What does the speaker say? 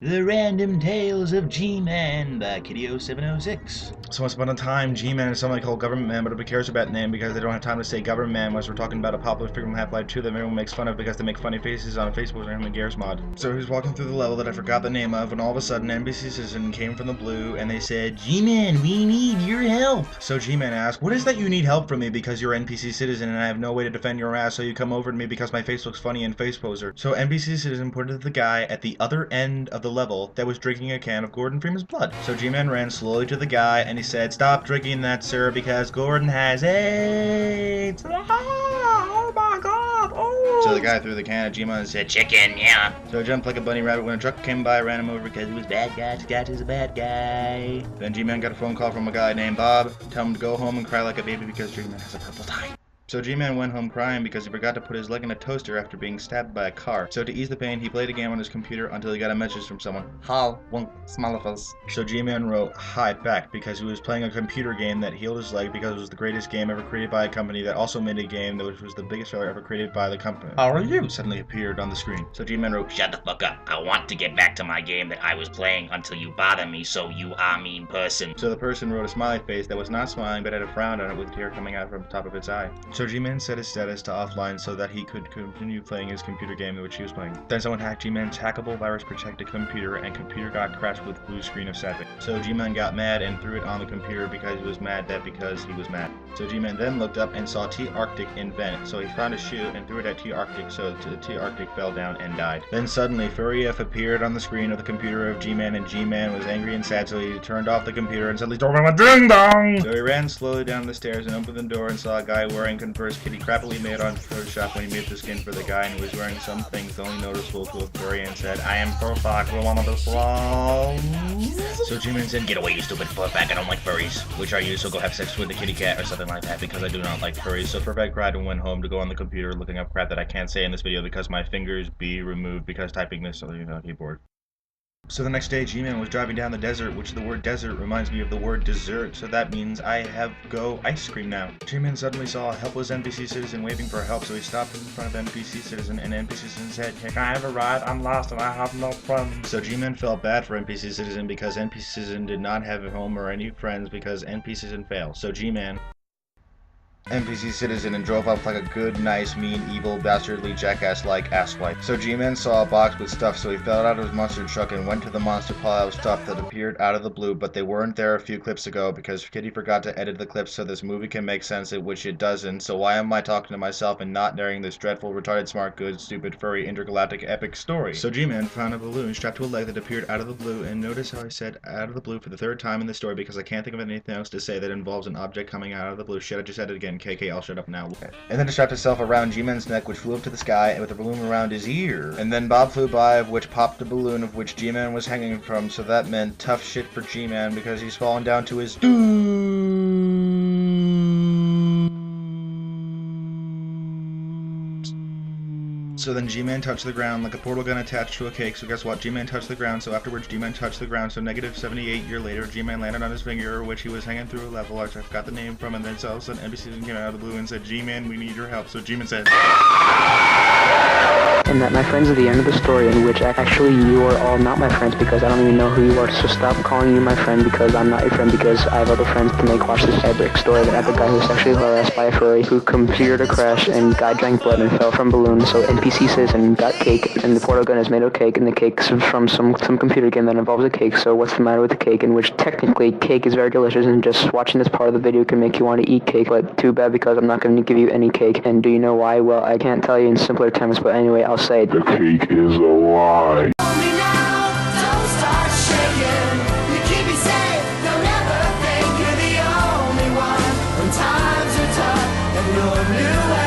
The Random Tales of Gman by Kitty0706. So once upon a time, G-Man is somebody called Government Man, but nobody cares about that name because they don't have time to say Government Man unless we're talking about a popular figure from Half-Life 2 that everyone makes fun of because they make funny faces on a Facebook or him Gears mod. So he was walking through the level that I forgot the name of when all of a sudden NBC citizen came from the blue and they said, G-Man, we need your help. So G-Man asked, what is that you need help from me because you're NPC citizen and I have no way to defend your ass, so you come over to me because my face looks funny and face poser. So NPC citizen pointed to the guy at the other end of the level that was drinking a can of Gordon Freeman's blood. So G-Man ran slowly to the guy and he said, stop drinking that, sir, because Gordon has AIDS. Oh my god, oh. So the guy threw the can at G-Man and said, chicken, yeah. So he jumped like a bunny rabbit when a truck came by, ran him over because he was bad guy. Scott is a bad guy. Then G-Man got a phone call from a guy named Bob. Tell him to go home and cry like a baby because G-Man has a purple tie. So G-Man went home crying because he forgot to put his leg in a toaster after being stabbed by a car. So to ease the pain, he played a game on his computer until he got a message from someone. How won't smell of us. So G-Man wrote hi back because he was playing a computer game that healed his leg because it was the greatest game ever created by a company that also made a game that was the biggest failure ever created by the company. How are you? Suddenly appeared on the screen. So G-Man wrote, Shut the fuck up. I want to get back to my game that I was playing until you bother me, so you are mean person. So the person wrote a smiley face that was not smiling but had a frown on it with a tear coming out from the top of its eye. So G-Man set his status to offline so that he could continue playing his computer game in which he was playing. Then someone hacked G-Man's hackable virus protected computer and computer got crashed with blue screen of sadness. So G-Man got mad and threw it on the computer because he was mad because he was mad. So G-Man then looked up and saw T-Arctic in vent. So he found a shoe and threw it at T-Arctic so the T-Arctic fell down and died. Then suddenly Furry F appeared on the screen of the computer of G-Man and G-Man was angry and sad, so he turned off the computer and suddenly door went ding dong! So he ran slowly down the stairs and opened the door and saw a guy wearing Converse Kitty crappily made on Photoshop when he made the skin for the guy and he was wearing some things only noticeable to a furry and said, I am perfect, we want this wrong. So G-Man said, get away you stupid furback, I don't like furries. Which are you, so go have sex with the kitty cat or something like that because I do not like furries. So Furback cried and went home to go on the computer looking up crap that I can't say in this video because my fingers be removed because typing this on the keyboard. So the next day, G-Man was driving down the desert, which the word desert reminds me of the word dessert, so that means I have go ice cream now. G-Man suddenly saw a helpless NPC citizen waving for help, so he stopped in front of NPC citizen, and NPC citizen said, hey, can I have a ride? I'm lost and I have no friends. So G-Man felt bad for NPC citizen because NPC citizen did not have a home or any friends because NPC citizen failed. So G-Man NPC citizen and drove off like a good, nice, mean, evil, bastardly, jackass-like asswipe. So G-Man saw a box with stuff, so he fell out of his monster truck and went to the monster pile of stuff that appeared out of the blue, but they weren't there a few clips ago because Kitty forgot to edit the clips so this movie can make sense, which it doesn't, so why am I talking to myself and not narrating this dreadful, retarded, smart, good, stupid, furry, intergalactic, epic story? So G-Man found a balloon strapped to a leg that appeared out of the blue, and notice how I said out of the blue for the third time in the story because I can't think of anything else to say that involves an object coming out of the blue. Shit, I just said it again. KK, I'll shut up now. Okay. And then it strapped itself around G-Man's neck, which flew up to the sky, and with a balloon around his ear. And then Bob flew by, of which popped a balloon of which G-Man was hanging from, so that meant tough shit for G-Man because he's fallen down to his doom. So then G-Man touched the ground like a portal gun attached to a cake, so guess what? G-Man touched the ground, so afterwards G-Man touched the ground, so negative 78 years later, G-Man landed on his finger, which he was hanging through a level, which I forgot the name from, and then all of a sudden NBC came out of the blue and said, G-Man, we need your help, so G-Man said, and that, my friends, are the end of the story, in which actually you are all not my friends because I don't even know who you are, so stop calling you my friend because I'm not your friend because I have other friends to make watch this epic story that I have a guy who was sexually harassed by a furry who computer crash and guy drank blood and fell from balloons, so NPC citizen got cake and the portal gun is made of cake and the cake's from some computer game that involves a cake, so what's the matter with the cake, in which technically cake is very delicious and just watching this part of the video can make you want to eat cake, but too bad because I'm not going to give you any cake. And do you know why? Well, I can't tell you in simpler terms, but anyway, I'll say the cake is a lie. Times are tough and you're new.